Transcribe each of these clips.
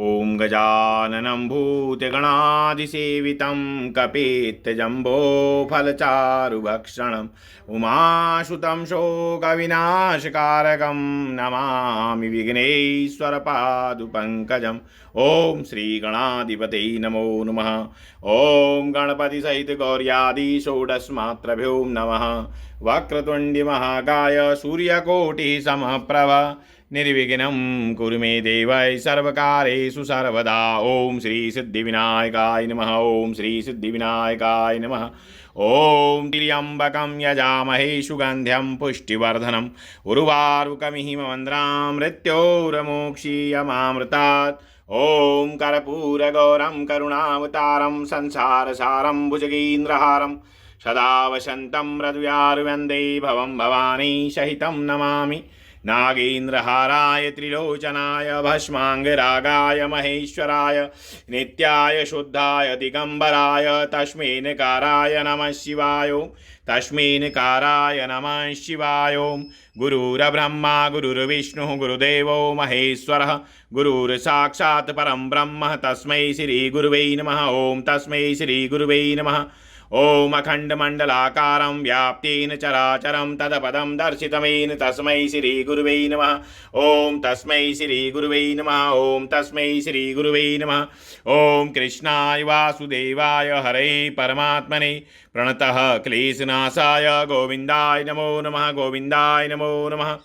ॐ गजाननं भूतगणाधिसेवितं कपित्थजम्बोफलचारुभक्षणम् उमासुतं शोकविनाशकारकं नमामि विघ्नेश्वरपादुपङ्कजम्। ॐ श्रीगणाधिपतये नमो नमः। ॐ गणपतिसहितगौर्यादि षोडशमात्रभ्यो नमः। वक्रतुण्डमहाकाय सूर्यकोटिसमप्रभ निर्विघ्नं कुरु मे देव सर्वकारेषु सर्वदा। ओम श्री सिद्धिविनायकाय नमः। ओम श्री सिद्धिविनायकाय नमः। ओम त्र्यंबकं यजामहे सुगंध्यं पुष्टिवर्धनम् उर्वारुकमिह मृत्योर्मुक्षीयमामृतात्। ओम कर्पूरगौरं करुणावतारं संसारसारं भुजगेन्द्रहारं सदा वसन्तं हृदयारविन्दे भवं भवानी सहितं नमामि। नागेन्द्रहाराय त्रिलोचनाय भस्मांगरागाय महेश्वराय नित्याय शुद्धाय दिगंबराय तस्मै नमः शिवाय। तस्मै नमः शिवाय। गुरुर्ब्रह्मा गुरुर्विष्णु गुरुदेवो महेश्वरः गुरुर्साक्षात् परं ब्रह्म तस्मै श्री गुरुवे नमः। ओम तस्मै श्री गुरुवे नमः। ओम अखंडमंडलाकारं व्याप्तेन चराचरं तदपदं दर्शितमेन तस्मै श्री गुरुवे नमः। ओम तस्मै श्री गुरुवे नमः। ओम तस्मै श्री गुरुवे नमः। ओम कृष्णाय वासुदेवाय हरे परमात्मने प्रणतः क्लेशनाशाय गोविंदाय नमो नमः। गोविंदाय नमो नमः।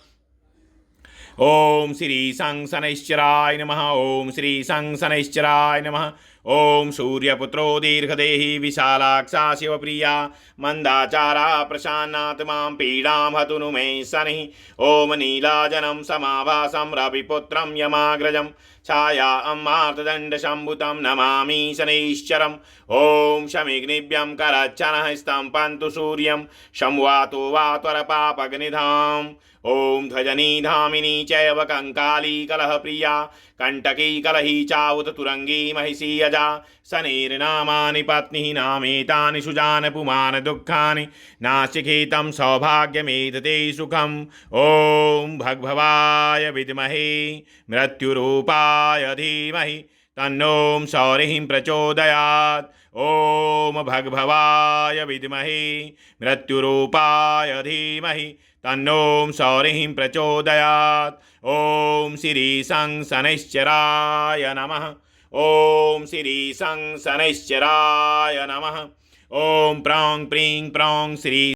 ओम श्री शंसनैश्चराय नमः। ओम श्री शंसनैश्चराय नमः। ओम सूर्यपुत्रो दीर्घदेही विशालाक्षा शिवप्रिया मंदाचारा प्रशान्नात्मा पीडां हतु मे शनिः। ओम नीलाजनं समाभासं रविपुत्रं यमाग्रजं छाया अम्मार्तदण्डशम्भुतं नमामि शनैश्चरम्। ओम शमिग्निभ्यं करच्छनः स्तम्पन्तु सूर्यं संवातो वात्वरपापग्निधाम्। ओम ध्वजनी धामिनी चैव कंकाली कलहप्रिया कंटकी कलही चाउत तुरंगी महिषी अजा शनिर्नामानि पत्नी नामेतानि सुजान पुमान दुःखानि नासिकेतं सौभाग्यमेतते सुखम्। ओम भगभवाय विद्महे मृत्युरूपाय धीमहि तन्नो सौरिः प्रचोदयात्। ओम भगभवाय विद्महे मृत्युरूपाय धीमहि तन्नो सौरिः प्रचोदयात्। ओम श्री शंसनैश्चराय नमः। ओम श्री शंसनैश्चराय नमः। ओम प्रौं प्रीं प्रौं श्री